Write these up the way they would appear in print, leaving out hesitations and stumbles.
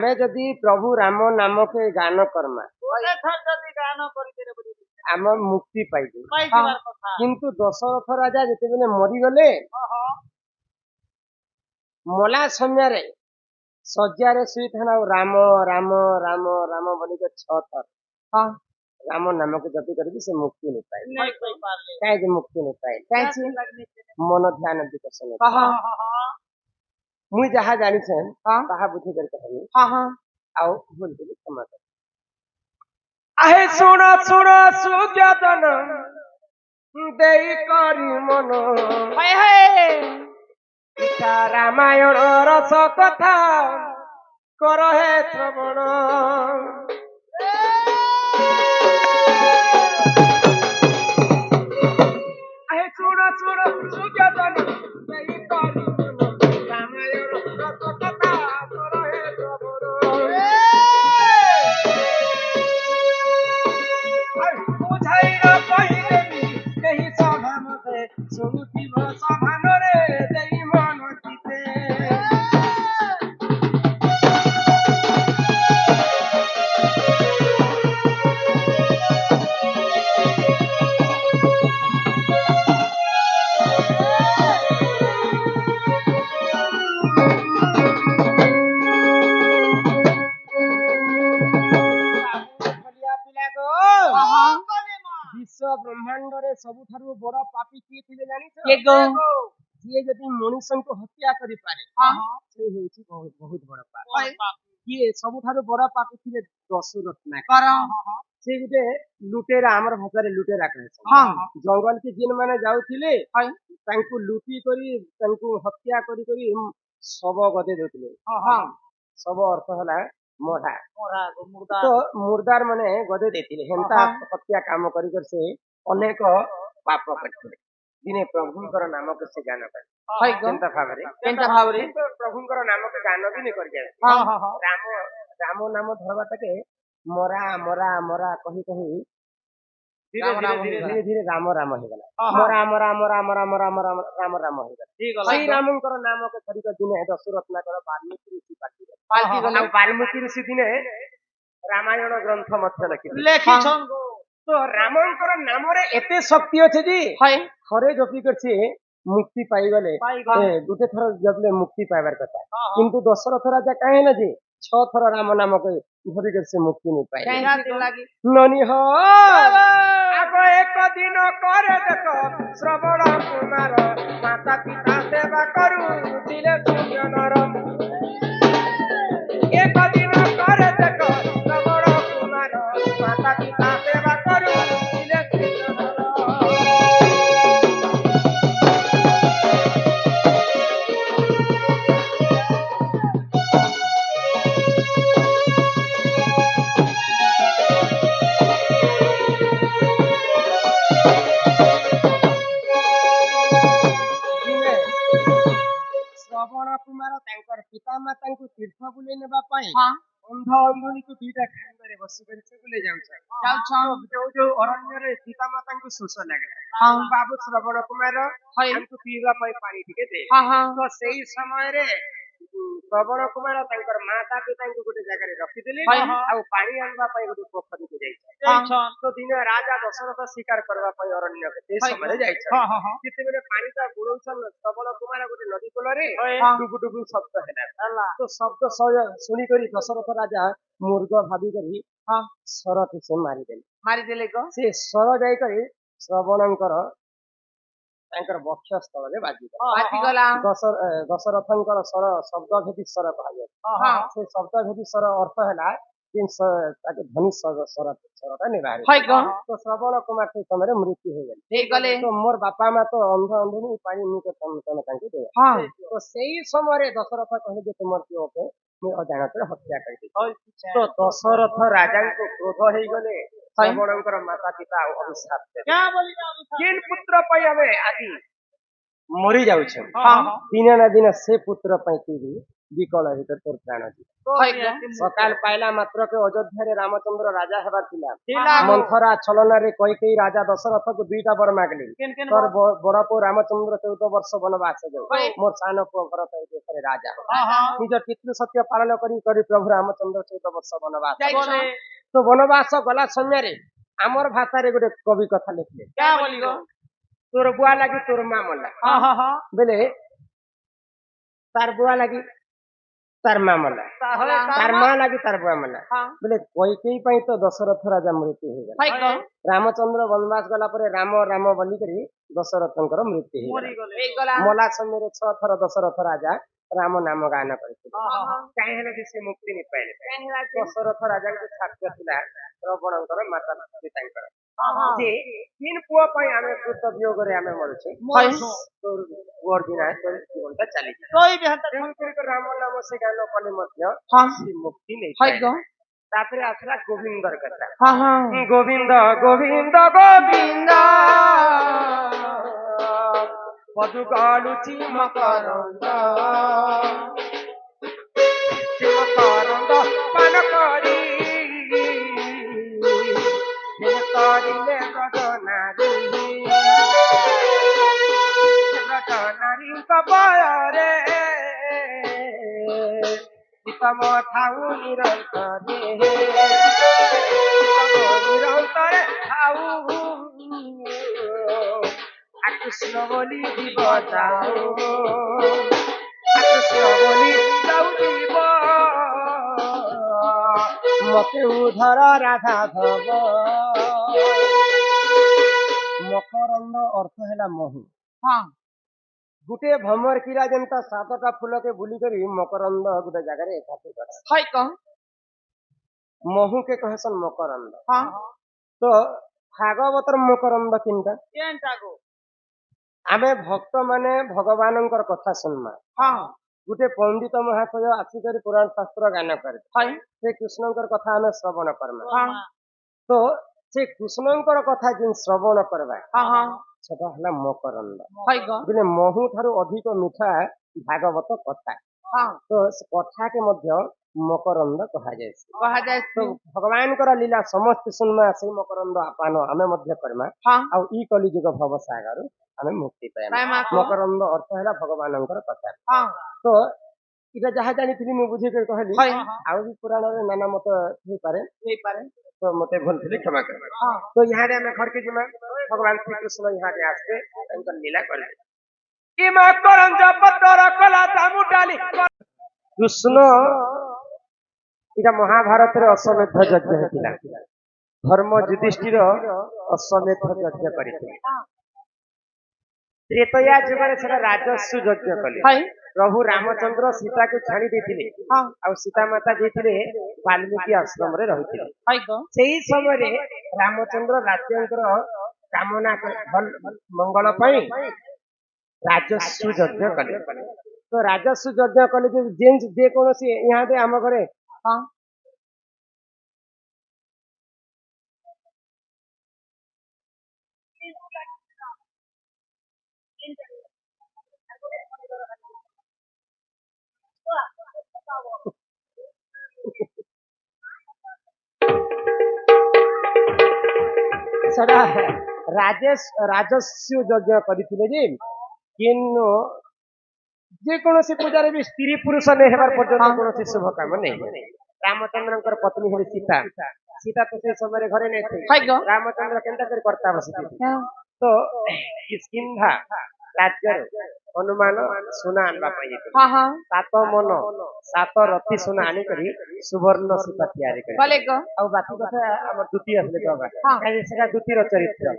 ଆମେ ଯଦି ପ୍ରଭୁ ରାମ ନାମ के ଗାନ କର୍ମା ଆମ ମୁକ୍ତି ପାଇଯିବ। କିନ୍ତୁ ଦଶରଥ ରାଜା ଯେତେବେଳେ ମରିଗଲେ ମଲା ସମୟରେ ଶଯ୍ୟାରେ ଶୋଇଥାନା ଆଉ ରାମ ରାମ ରାମ ରାମ ବୋଲିକି 6 ଥର ରାମ ନାମକୁ ଜପି କରିକି ସେ ମୁକ୍ତି ନେଇ ପାଇଲେ। କାହିଁକି ମୁକ୍ତି ନେଇ ପାଇଲେ? ମନ ଧ୍ୟାନ ବିକଶନ। ମୁଁ ଯାହା ଜାଣିଛେ ତାହା ବୁଝି କରି କହିବି। ଆଉ ଭୁଲ ବୋଲି କ୍ଷମା କର। ଆହେ ଶୁଣ ଶୁଣ ସୁଜ୍ଞାତନ ଦେଇ କରି ମନ ପିତା ରାମାୟଣ ରସ କଥା କର ହେ ଶ୍ରବଣ। ଆହେ ଶୁଣ ଶୁଣ ସୁଜ୍ଞାତନ ଦେଇ କରି ମନ ରାମାୟଣ ରସ କଥା କର ହେ ଶ୍ରବଣ। ବୁଝାଇର କହିଦେବି କେହି ସଭା ମତେ ଶୁଣୁଥିବ ସଭାନରେ ଦେଇ ମନ ଚିତେ। ବିଶ୍ୱ ବ୍ରହ୍ମାଣ୍ଡରେ ସବୁଠାରୁ ବଡ ପାପୀ କିଏ ଥିଲେ ଜାଣିଛ? ଯିଏ ଯଦି ମଣିଷଙ୍କୁ ହତ୍ୟା କରିପାରେ ସେ ହେଉଛି ବହୁତ ବଡ ପାପୀ। କିଏ ସବୁଠାରୁ ବଡ ପାପୀ ଥିଲେ ଦଶରଥ। ସେ ଗୋଟେ ଲୁଟେରା, ଆମର ଭାଷାରେ ଲୁଟେରା କହେ। ଜଙ୍ଗଲ କି ଜିନ ମାନେ ଯାଉଥିଲେ ତାଙ୍କୁ ଲୁଟି କରି ତାଙ୍କୁ ହତ୍ୟା କରି କରି ଶବ ଗଦେଇ ଦଉଥିଲେ। ଶବ ଅର୍ଥ ହେଲା ମଢା। ତ ମୁର୍ଦାର ମାନେ ଗଦେଇ ଦେଇଥିଲେ। ହେନ୍ତା ହତ୍ୟା କାମ କରି କରି ସେ ଅନେକ ପାପ କରିଥିଲେ। ଦିନେ ପ୍ରଭୁଙ୍କର ନାମକୁ ସେ ଗାନ କଲେ। କେନ୍ତା ଭାବରେ ପ୍ରଭୁଙ୍କର ନାମକୁ ଗାନ ବି କରି ରାମ ରାମ ନାମ ଧରବାଟାକେ ମରା ମରା ମରା କହି କହି ଧୀରେ ଧୀରେ ରାମ ରାମ ହେଇଗଲା। ମରା ମରା ମରା ମରା ମରା ମରା ରାମ ରାମ ହେଇଗଲା। ସେଇ ରାମଙ୍କର ନାମକୁ ଧରିକ ଦିନେ ଦଶରତ୍ନାକର ବାଲ୍ମୀକି ଋଷି ପାଠିଲେ। ବାଲ୍ମୀକି ଋଷି ଦିନେ ରାମାୟଣ ଗ୍ରନ୍ଥ ମଧ୍ୟ ଲେଖିଛନ୍। ତ ରାମଙ୍କର ନାମରେ ଏତେ ଶକ୍ତି ଅଛି ଯେ ଥରେ ଜପି କରିଛି ମୁକ୍ତି ପାଇଗଲେ। ଗୋଟେ ଥର ଜପିଲେ ମୁକ୍ତି ପାଇବାର କଥା। କିନ୍ତୁ ଦଶରଥ ରାଜା କାହିଁ ହେଲା ଯେ 6 ଥର ରାମ ନାମକୁ ଧରିକରି ସେ ମୁକ୍ତି ନେଇ ପାଇଲେ। ନନି ହ ଆଗ ଏକ ଦିନ କରେ ଦେଖ ଶ୍ରବଣ କୁମାର ମାତା ପିତା ସେବା କରୁଥିଲେ ସୁଜନର। ଏକ ଦିନ କରେ ଦେଖ ଶ୍ରବଣ କୁମାର ମାତା ପିତା ସେବା କରୁଥିଲେ ସୁଜନର। ଶ୍ରବଣ କୁମାର ତାଙ୍କର ପିତା ମାତାଙ୍କୁ ତୀର୍ଥ ବୁଲେଇ ନେବା ପାଇଁ ଅନ୍ଧ ଅନ୍ଧୁଣୀକୁ ଦିଟା ଖାଙ୍ଗରେ ବସି କରି ସେ ବୁଲେଇ ଯାଉଛନ୍। ଯୋଉ ଅରଣ୍ୟରେ ପିତା ମାତାଙ୍କୁ ଶୋଷ ଲାଗିଲା। ବାବୁ ଶ୍ରବଣ କୁମାର ତାଙ୍କୁ ପିଇବା ପାଇଁ ପାଣି ଟିକେ ଦେ। ତ ସେଇ ସମୟରେ ଶ୍ରବଣ କୁମାର ତାଙ୍କର ମାତା ପିତାଙ୍କୁ ଗୋଟେ ଜାଗାରେ ରଖିଦେଲେ ଆଉ ପାଣି ଆଣିବା ପାଇଁ ଗୋଟେ ପୋଖରୀକୁ ଯାଇଛନ୍ତି। ତ ଦିନେ ରାଜା ଦଶରଥ ଶିକାର କରିବା ପାଇଁ ଅରଣ୍ୟକୁ ସେ ସମୟରେ ଯାଇଛନ୍ତି। ଯେତେବେଳେ ପାଣିଟା ବୁଡଉଛନ୍ ଶ୍ରବଣ କୁମାର ଗୋଟେ ନଦୀ କୂଳରେ ଡୁବୁ ଡୁବୁ ଶବ୍ଦ ହେଲା। ତ ଶବ୍ଦ ଶୁଣିକରି ଦଶରଥ ରାଜା ମୃଗ ଭାବିକରି ଶରକୁ ସେ ମାରିଦେଲେ। ସେ ଶର ଯାଇକରି ଶ୍ରବଣଙ୍କର ତାଙ୍କର ବକ୍ଷ ସ୍ଥଳରେ ବାଜିଗଲା। ଦଶରଥଙ୍କର ଶର ଶବ୍ଦ ଭେଦି ଶର କୁହାଯାଏ। ସେ ଶବ୍ଦ ଭେଦି ଶର ଅର୍ଥ ହେଲା ତାকে ଧନୀ ଶରଟା ନେବା। ତ ଶ୍ରବଣ କୁମାର ସେ ସମୟରେ ମୃତ୍ୟୁ ହେଇଗଲେ। ତ ମୋର ବାପା ମା ତ ଅନ୍ଧ ଅନ୍ଧୁନି ପାଣି ତମେ ତାଙ୍କୁ ଦେ। ତ ସେଇ ସମୟରେ ଦଶରଥ କହିଲେ ତୁମର ପୁଅକୁ ମୁଁ ଅଜାଣତରେ ହତ୍ୟା କରିଦେଇଛି। ତ ଦଶରଥ ରାଜାଙ୍କୁ କ୍ରୋଧ ହେଇଗଲେ। ଶ୍ରବଣଙ୍କର ମାତା ପିତା ଅଭିଶାପ ଦେଲେ। କେନ୍ ପୁତ୍ର ପାଇଁ ଆମେ ଆଜି ମରି ଯାଉଛୁ। ଦିନେ ନା ଦିନେ ସେ ପୁତ୍ର ପାଇଁ विकल हित तोर प्राण सकाल पाइला मात्र के अयोध्या रामचंद्र राजा हेबार थिला मंथरा छलना रे कई राजा दशरथ को दुईटा बर मागले तोर बड़ पु रामचंद्र 14 वर्ष वनवास जाऊ मोर सान पु भरत ए देशरे राजा निज पितृ सत्य पालन करी प्रभु रामचंद्र 14 वर्ष वनवास तो वनवास गला समय रे आमर भाषा रे गोटे कवि कथा लिखले क्या बोलियो तोर बुआ लागी तोर मां मला बेले तार बुआ लागी तार मां मला तार मां लागी तार बुआ मला बोले कई तो दशरथ राजा मृत्यु हो गला रामचंद्र वनवास गला परे राम राम बोली करी दशरथंकर मृत्यु हो गला मला समय 6 थर दशरथ राजा राम नाम गान करथिले काहे से मुक्ति नि पाइले दशरथ राजा के छात्र थिला रावणंकर माता सीतांकर जे तीन पुआ पई आमे कृत वियोग रे आमे मरछे तो गोर दिन आए तो जीवनटा चली कोई भी हत राम नाम से गान कले मध्य से मुक्ति नहीं पाइले तापरे आसला गोविंदर कथा गोविंद गोविंद गोविंद मधुगालुची मकरंद मकरंद पान करी करिले गगनारी गगनारी कबरे तम थाऊ निरंतरे निरंतरे थाऊ कृष्ण बोली जीव जाओ कृष्ण बोली जाऊ जीव मते उधर राधा धव मकरंद अर्थ है महू गुटे भमर किला जनता 7टा फूल के बुली करी मकरंद गुटे जगह एकाठी कर महू के कहसन मकरंद तो भागवतर मकरंद किनटा आमे भक्त माने भगवानंकर कथा सुनमा गुटे पंडित महाशय आसिकर पुराण शास्त्र गान करे से कृष्णंकर कथा आमे श्रवण करमा तो से कृष्णंकर कथा जिन श्रवण करबा सेटा हला मकरंद बिले महू थारु अधिक मिठा भागवत कथा तो कथा के मध्य मकरंद कहा जाय तो भगवान कर लीला समस्त सुनमा से मकरंद आपान आमे मध्य करमा आ ई कली जुग भव सागर आमे मुक्ति पाएमा मकरंद अर्थ है भगवानंकर कथा तो इटा जहा जानी थी मु बुझे के कहली आ भी पुराण रे नाना मत हे पारे तो मते भूल थी क्षमा कर तो यहां रे हमें घर के जिमा भगवान श्री कृष्ण यहां रे आके उनका लीला कर कि मकरंद पत्तर कला दामु डाली कृष्ण इटा महाभारत रे अश्वमेध यज्ञ हेतिला धर्म युधिष्ठिर अश्वमेध यज्ञ करिथिले त्रेतया जुगरे सेटा राजस्व यज्ञ कले प्रभु रामचंद्र सीता को छाड़ी देथिले आ सीता माता जेथिले वाल्मीकि आश्रम रे रहिथिले सेही समय रे रामचंद्र राज्यंकर कामना मंगल पई राजस्व यज्ञ कले तो राजस्व यज्ञ कले जे कोनोसी यहां दे हम घरे सदा राजस्व यज्ञ करथिले जे किन्नो जे कोनोसी पूजा रे भी स्त्री पुरुष ने हेबार पर्यंत कोनोसी शुभ काम नहीं रामचंद्रंकर पत्नी हेली सीता सीता तो से समय घरे नहीं थी रामचंद्र केंता कर करता बसती तो किष्किंधा राज्य हनुमान सुना आनबा पाई सात मन 7 रति सुना आनी करी सुवर्ण सूता तैयारी करी आ बाकी कथा हमर द्वितीय असले कहबा काहे सेटा द्वितीय चरित्र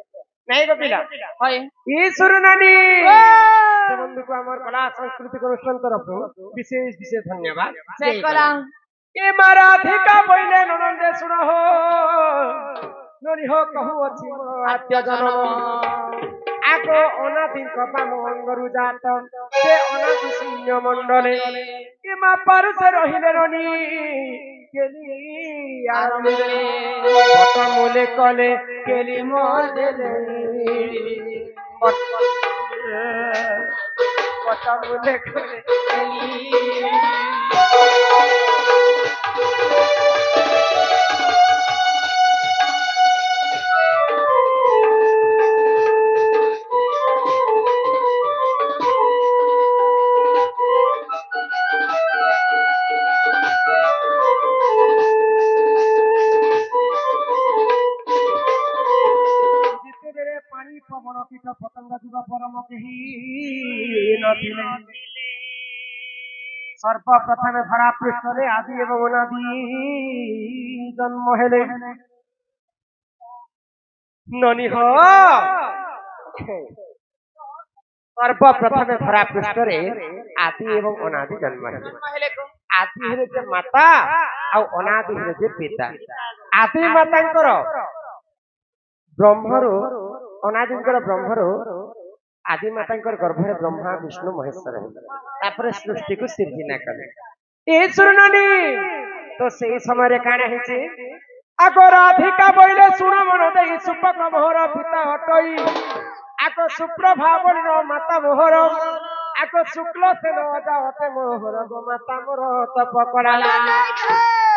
नहीं कपिला होय ई सुरनानी बंधु को हमर कला संस्कृति को अनुष्ठान तरफ विशेष धन्यवाद जय कला ए मराधिका पहिले ननंदे सुनो हो ननी हो कहू अछि आद्य जन्म आको अनादि कपा मंगरु जात से अनादि शून्य मंडले कि मा पर से रहिले रनी केली आरमले पट मूले कले केली मोदेले পচা বলে করে পবন কীট পতঙ্গ যুগ পরম কেহি নথিলে সর্বপ্রথমে ধরা পৃষ্ঠরে আদি এবং অনাদি জন্ম হেলে ননিহ সর্বপ্রথমে ধরা পৃষ্ঠরে আদি এবং অনাদি জন্ম হেলে আদি হেলে যে মাতা ଆଉ ଅନାଦି ହେଲେ ଯେ ପିତା ଆଦି ମାତାଙ୍କର ବ୍ରହ୍ମରୁ ଅନାଦିଙ୍କର ବ୍ରହ୍ମରୁ ଆଦି ମାତାଙ୍କର ଗର୍ଭରେ ବ୍ରହ୍ମା ବିଷ୍ଣୁ ମହେଶ୍ୱର ହେଲେ ତାପରେ ସୃଷ୍ଟିକୁ ସିର୍ଜନା କଲେ ଏ ଶୁଣନି ତ ସେଇ ସମୟରେ କାଣା ହେଇଛି ଆଗ ରାଧିକା ବୋଇଲେ ଶୁଣ ମନ ଦେଇ ସୁପକ ମୋହର ପିତା ଅଟଇ ଆଗ ସୁପ୍ରଭାବର ମାତା ମୋହର ଆଗ ଶୁକ୍ଳ ସେନ ଅଜା ଅଟେ ମୋହର ଗୋ ମାତା ମୋର ତପ କଲାଲା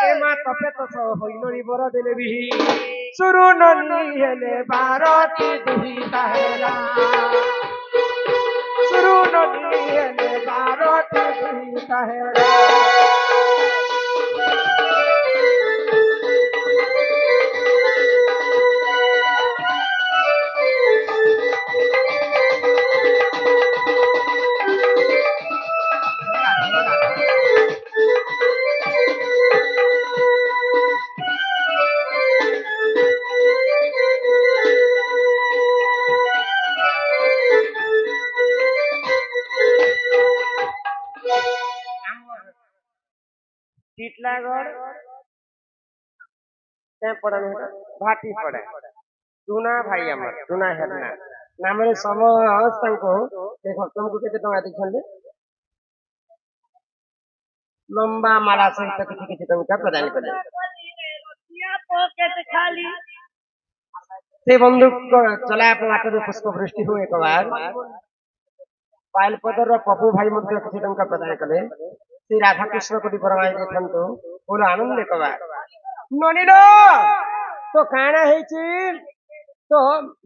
ଏ ମା ତପେ ତ ହୋଇନଣି ବର ଦେଲେ ବି सुरु ननी हेले बारती दुहिता हेला सुरु ननी हेले बारती दुहिता हेला टीटलागढ़ भाटी पड़े टूना भाई आमर टूना हेरना नाम समस्त देखो तुमको केते टंका देखछन लंबा माला सहित किछि किछि टंका प्रदान करे से बंदूक चला बाटर पुष्प वृष्टि हुए एक बार पायलपदर पपू भाई मध्य किछि टंका प्रदान कले श्री राधा कृष्ण को परमाई देखंतु बोलो आनंद कबा ननिनो तो काना हेची तो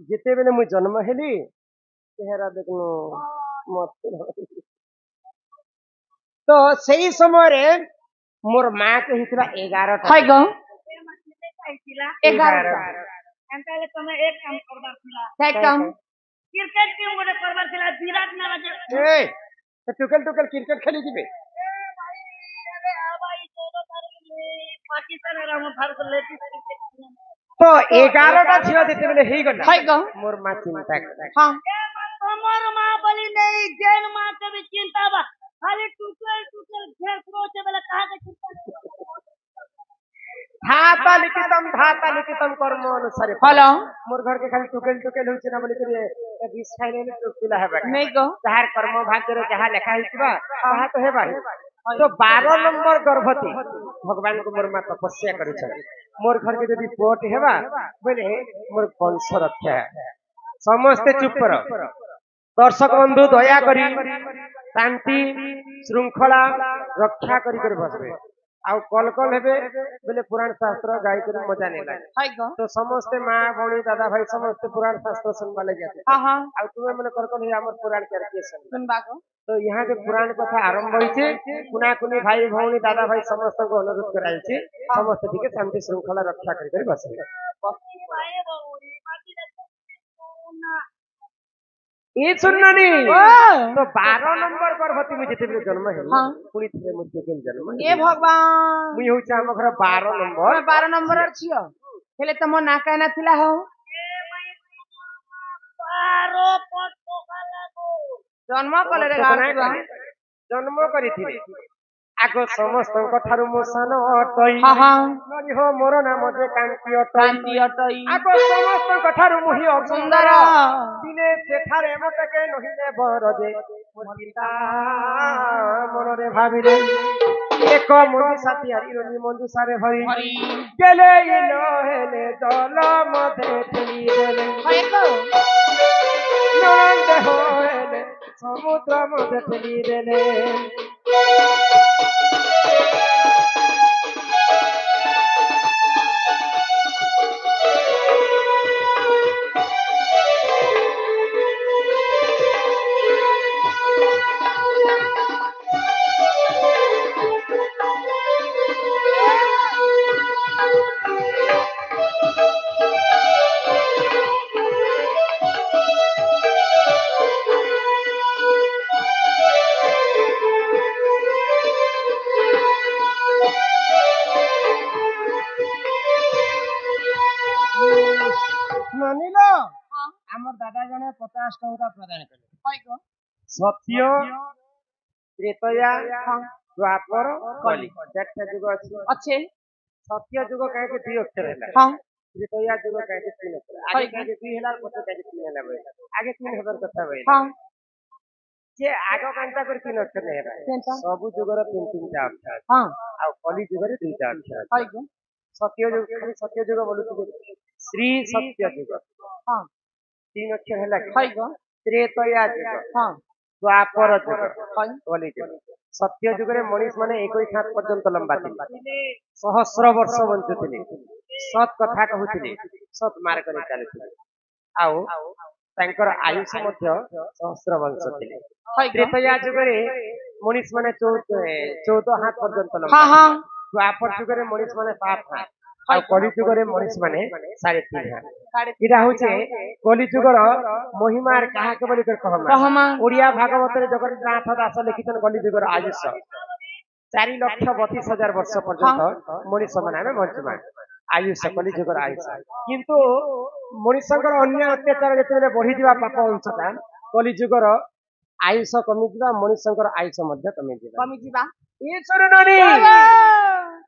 जेते बेले मु जन्म हेली चेहरा देखनु मत तो सही समय रे मोर मां के हितला 11 हाय गो 11 अंताले तमे एक काम करबार थिला काय काम क्रिकेट टीम गोटे करबार थिला विराट नाला जे ए टुकल टुकल क्रिकेट खेली दिबे तो 11टा झियो देते बेले हेई गला हाय गो मोर मां चिंता करे हां हमर मां बोली नहीं जैन मां के भी चिंता बा खाली टुकल टुकल घेर क्रोचे बेले कहा के चिंता धाता लिखितम कर्म अनुसार फल मोर घर के खाली टुकल टुकल होछि ना बोली करे बीस खाइले टुकला हेबा नहीं गो जहार कर्म भाग्य रे जहा लिखा हितबा कहा तो हेबा तो 12 नंबर गर्भवती भगवान को मोर मां तपस्या करि छ मोर घर के यदि पोट हेबा बोले मोर वंश रक्षा समस्त चुप कर दर्शक बंधु दया करी शांति श्रृंखला रक्षा करी कर बसबे आउ कल कल हेबे बोले पुराण शास्त्र गाई कर मजा नहीं लागे तो समस्त मां भौणी दादा भाई समस्त पुराण शास्त्र सुनबा ले जाते हां हां आ तुमे मने कर कल हमर पुराण के सुनबा को तो यहाँ के पुराण कथा आरंभ होइछे कुना कुनी भाई भौणी दादा भाई समस्त को अनुरोध कराई छे समस्त दिके शांति श्रृंखला रक्षा करी कर बसबे ये सुननी तो 12 नंबर गर्भवती मु जेते जन्म है पुनी थे मु के जन्म ए भगवान मु होचा हम घर 12 नंबर छियो हेले तम ना काना थिला हो जन्म कले रे जन्म करी थी आगो समस्त ठारू मो सान अटई ननी हो मोर नाम जे कांति अटई आगो समस्त ठारू मुहि सुंदर दिने सेठारे मते के नहिले बर जे चिंता मन रे भाबी रे एक मधु साथी हरि रनि मधु सारे भरी गेले इनो हेले जल मधे थी देले नंद होले সমুদ্র মধ্যে ফেলি দেলে। মানিল আমার দাদা জনে 50 টঙ্কা প্রদান কলে। সত্য ত্রেতয়া দ্বাপর কলি চারটা যুগ আছে। সত্য যুগ কাকে 2 অক্ষর ହେଲା। ত্রেতয়া যুগ কাকে 3 অক্ষর। আগে কাকে 2 ହେଲା পଛে কাকে 3 ହେଲା বলে। আগে 3 হবার কথা বলে। যে আগ কান্তা করে 3 অক্ষর নেই হেবা। সবু যুগର 3-3টা অক্ষর। ଆଉ কলি যুগରେ 2টা অক্ষর। সত্য যুগ খালি সত্য যুগ বলুছি শ্রী সত্য যুগ। 3 অক্ষর ହେଲା ত্রেতয়া যুগ। দ্বাপর যুগ কলি যুগ। সত্য যুগরে মনীষ মানে 21 হাত পর্যন্ত লম্বা ଥିଲେ। সহস্র বর্ষ বଞ୍ଚুଥିଲେ। সৎ কথা কହୁଥିଲେ। সৎ ମାର୍ଗରେ ଚାଲୁଥିଲେ। ଆଉ ତାଙ୍କର ଆୟୁଷ ମଧ୍ୟ ସହସ୍ର ବର୍ଷ ଥିଲେ। ତ୍ରେତୟା ଯୁଗରେ ମଣିଷ ମାନେ 14 ହାତ ପର୍ଯ୍ୟନ୍ତ ଲମ୍ବା। ଦ୍ୱାପର ଯୁଗରେ ମଣିଷ ମାନେ 7 ହାତ। ଆଉ କଳି ଯୁଗରେ ମଣିଷ ମାନେ 3.5 ହାତ। ଏଟା ହଉଛି କଲି ଯୁଗର ମହିମାର କାହାକେ ବୋଲି କହମା। ଓଡ଼ିଆ ଭାଗବତରେ ଜଗନ୍ନାଥ ଦାସ ଲେଖିଛନ୍ତି କଲି ଯୁଗର ଆୟୁଷ 4,32,000 ବର୍ଷ ପର୍ଯ୍ୟନ୍ତ ମଣିଷ ମାନେ ଆମେ ବଞ୍ଚିବା। ଆୟୁଷ କଲି ଯୁଗର ଆୟୁଷ। କିନ୍ତୁ ମଣିଷଙ୍କର ଅନ୍ୟ ଅତ୍ୟାଚାର ଯେତେବେଳେ ବଢିଯିବା ପାପ ଅଂଶଟା କଲି ଯୁଗର ଆୟୁଷ କମିଯିବା ମଣିଷଙ୍କର ଆୟୁଷ ମଧ୍ୟ କମିଯିବା। ଈଶ୍ୱର ନାରୀ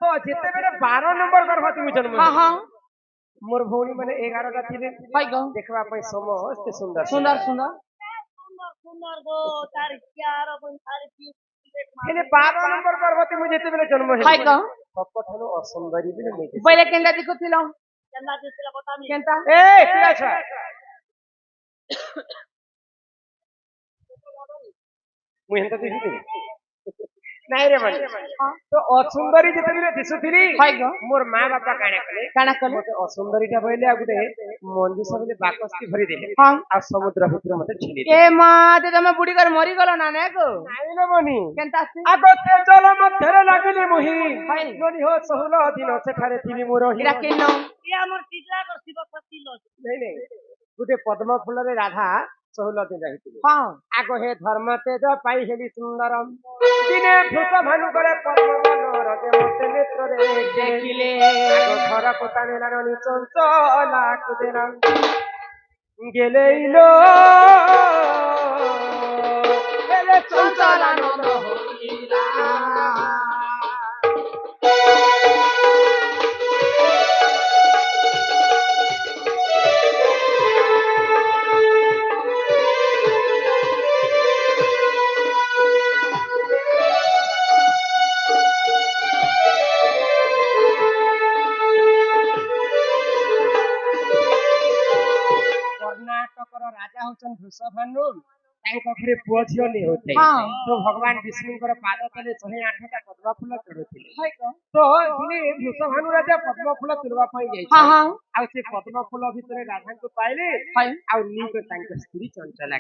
ତ ଯେତେବେଳେ 12 ନମ୍ବର ଗର୍ଭବତୀ ଜନ୍ମ ମୋର ଭଉଣୀ ମାନେ 11ଟା ଥିଲେ ଦେଖିବା ପାଇଁ ସମସ୍ତେ ସୁନ୍ଦର ସୁନ୍ଦର ସୁନ୍ଦର ହେଲେ 12 ନମ୍ବର ଗର୍ଭବତୀ ମୁଁ ଯେତେବେଳେ ଜନ୍ମ ହେଲି ସବୁଠାରୁ ଅସୁନ୍ଦରୀ ବୋଲି ନେଇଛି। ବୋଇଲେ କେନ୍ତା ଦେଖୁଥିଲ? କେନ୍ତା ଏ ପିଲା ଛୁଆ ମୁଁ ହେନ୍ତା ଦିଶୁଥିଲି ନାଇଁ ରେ ମାନେ ତ ଅସୁନ୍ଦରୀ ଯେତେବେଳେ ଦିଶୁଥିଲି ମୋର ମା ବାପା କାଣା କଲେ ମତେ ଅସୁନ୍ଦରୀଟା କହିଲେ ଆଉ ଗୋଟେ ମଞ୍ଜୁଷ ବୋଲି ବାକସଟି ଭରି ଦେଲେ ଆଉ ସମୁଦ୍ର ଭିତରେ ମତେ ଛିଣ୍ଡି ଦେଲେ। ଏ ମା ଦେ ତମେ ବୁଢୀ କରି ମରିଗଲ ନା ନାଇଁ ଗୋ ନାଇଁ ରେ ମନି କେନ୍ତା ଆଗତେ ଜଳ ମଧ୍ୟରେ ଲାଗିଲି ମୁହିଁ ନନି ହୋ 16 ଦିନ ସେଠାରେ ଥିଲି ମୁଁ ରହି ଏଟା କେନ ଏ ଆମର ଟିଜା କରିଥିବ ସତିଲ ନାଇଁ ନାଇଁ ଗୋଟେ ପଦ୍ମ ଫୁଲରେ ରାଧା 16 ଦିନ ରହିଥିଲେ। ଆଗ ହେ ଧର୍ମ ତେଜ ପାଇ ହେଲି ସୁନ୍ଦର ଦିନେ ଭୂତ ଭାନୁ করে পদ্মবন রজে মতে নেত্রে দেখিলে আগ ঘর পোতা নেলানি চঞ্চলা কুদেরা গেলেইলো গেলে চঞ্চলা নন্দ হইলা। କର୍ଣ୍ଣାଟକର ରାଜା ହଉଛନ୍ତି ବୃଷଭାନୁ ତାଙ୍କ ଘରେ ପୁଅ ଝିଅ ନେଇ ହଉଥିଲେ ତ ଭଗବାନ ବିଷ୍ଣୁଙ୍କର ପାଦ ତଳେ 108ଟା ପଦ୍ମ ଫୁଲ ଚଢୁଥିଲେ। ତ ଦିନେ ବୃଷଭାନୁ ରାଜା ପଦ୍ମ ଫୁଲ ତୁଳିବା ପାଇଁ ଯାଇଥିଲେ ଆଉ ସେ ପଦ୍ମ ଫୁଲ ଭିତରେ ରାଧାଙ୍କୁ ପାଇଲେ ଆଉ ନିକ ତାଙ୍କ ସ୍ତ୍ରୀ ଚଞ୍ଚଲା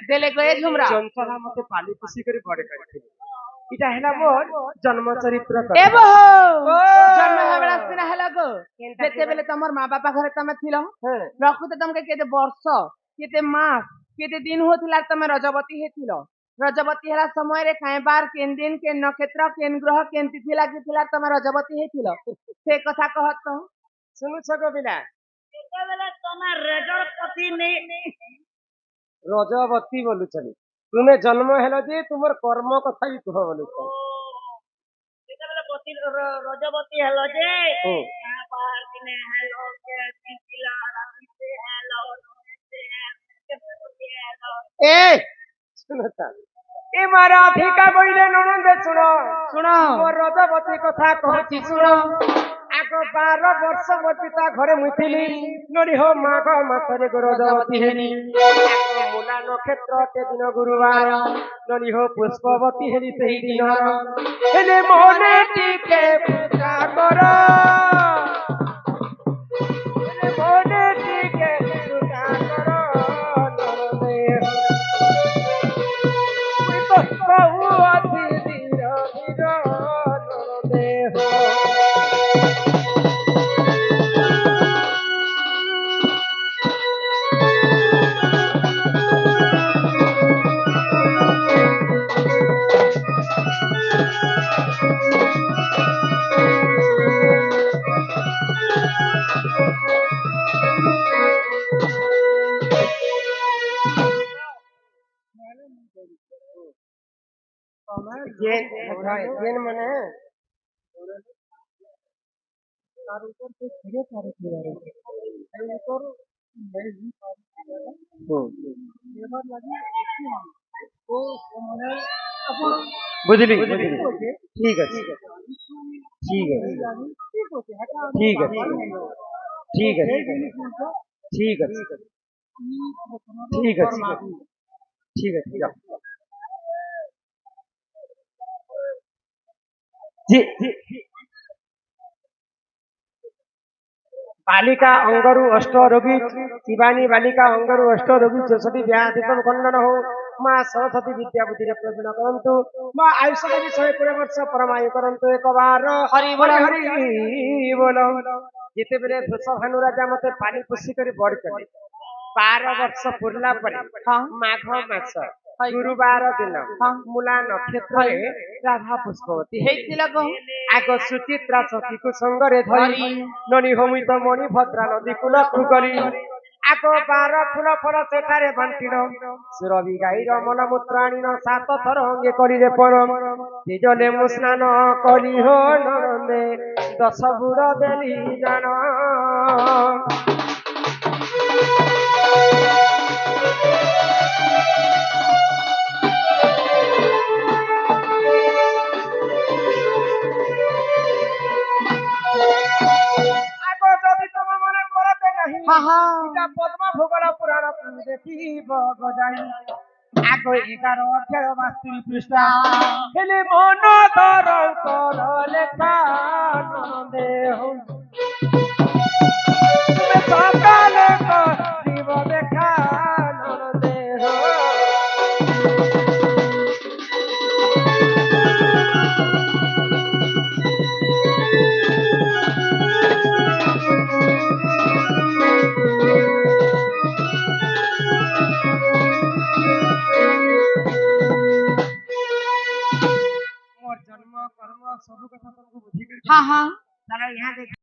ଚଞ୍ଚଲା ମତେ ପାଲି ପୋଷି କରି ବଡ କରିଥିଲେ। এটা ହେଲା ମୋର ଜନ୍ମ ଚରିତ୍ର ଜନ୍ମ ହେବଳା ସିନା ହେଲା ଗୋ ଯେତେବେଳେ ତମର ମା ବାପା ଘରେ ତମେ ଥିଲ ରଖୁତେ ତମକେ କେତେ ବର୍ଷ କେତେ ମାସ କେତେ ଦିନ ହଉଥିଲା ତମେ ରଜବତୀ ହେଇଥିଲ। ରଜବତୀ ହେଲା ସମୟରେ କାଇବାର କେନ୍ ଦିନ କେନ୍ ନକ୍ଷତ୍ର କେନ୍ ଗ୍ରହ କେନ୍ ତିଥି ଲାଗିଥିଲା ତମେ ରଜବତୀ ହେଇଥିଲ ସେ କଥା କହ ତ ଶୁଣୁଛ ଗୋ ପିଲା ଯେତେବେଳେ ତମେ ରଜବତୀ ବୋଲୁଛନି ତୁମେ ଜନ୍ମ ହେଲ ଯେ ତୁମର କର୍ମ କଥା ବି କୁହ ବୋଲୁଛ ଯେତେବେଳେ ରଜବତୀ ହେଲ ଯେ ए सुनो ए माराधिका बोले ननंदे सुनो सुनो मोर रजबती कथा कहती सुनो आगो 12 ବର୍ଷ ମୋ ପିତା ଘରେ ମୁଥିଲି ନରି ହୋ ମାଘ ମାସରେ ଗରଜବତୀ ହେଲି ମୂଲା ନକ୍ଷତ୍ର ତେ ଦିନ ଗୁରୁବାର ନରି ହୋ ପୁଷ୍ପବତୀ ହେଲି ସେହି ଦିନ ହେଲେ ମନେ ଟିକେ ପୂଜା କର ହେଲେ ମନେ ଟିକେ ପୂଜା କର ବହୁ ଅତି ଧୀର ଧୀର ଦେହ जेन मने तार ऊपर से धीरे तारे किनारे ऊपर लेबर लगी तो मने बुझली ठीक है ठीक है ठीक है ठीक है ठीक है ठीक है ठीक है ठीक है जी बालिका अंगरु अष्ट रोगी शिवानी बालिका अंगरु अष्ट रोगी 64 व्याधि खंडन हो माँ सरस्वती विद्या बुद्धि प्रदान करंतु माँ आयुष देवी 120 वर्ष परमायु करंतु एक बार हरि बोल जिते बेले वृषभानु राजा मते पानी पुषी कर बड़ कले 12 वर्ष पुरला पर माघ मास गुरुवार दिन मूला नक्षत्र राधा पुष्पवती आग सुचित्रा सखी को संगरे धरी ननी होमित मणि भद्रा नदी कूल करी आग 12 फूल फल सेठारे बांटिल सुरभि गाईर मन मूत्राणीन 7 थर अंगे करी पण निजले मु स्नान करी हो नंदे 10 बुड़ देली जान पद्म भूगोल पुराण देखी बजाई आग 11 अध्याय 72 पृष्ठा हेले मन दर कर लेखा देह सकाल जीव देखा देह जन्म कर्म सब कथा तुमको बुझी कर हाँ हाँ चलो यहाँ देख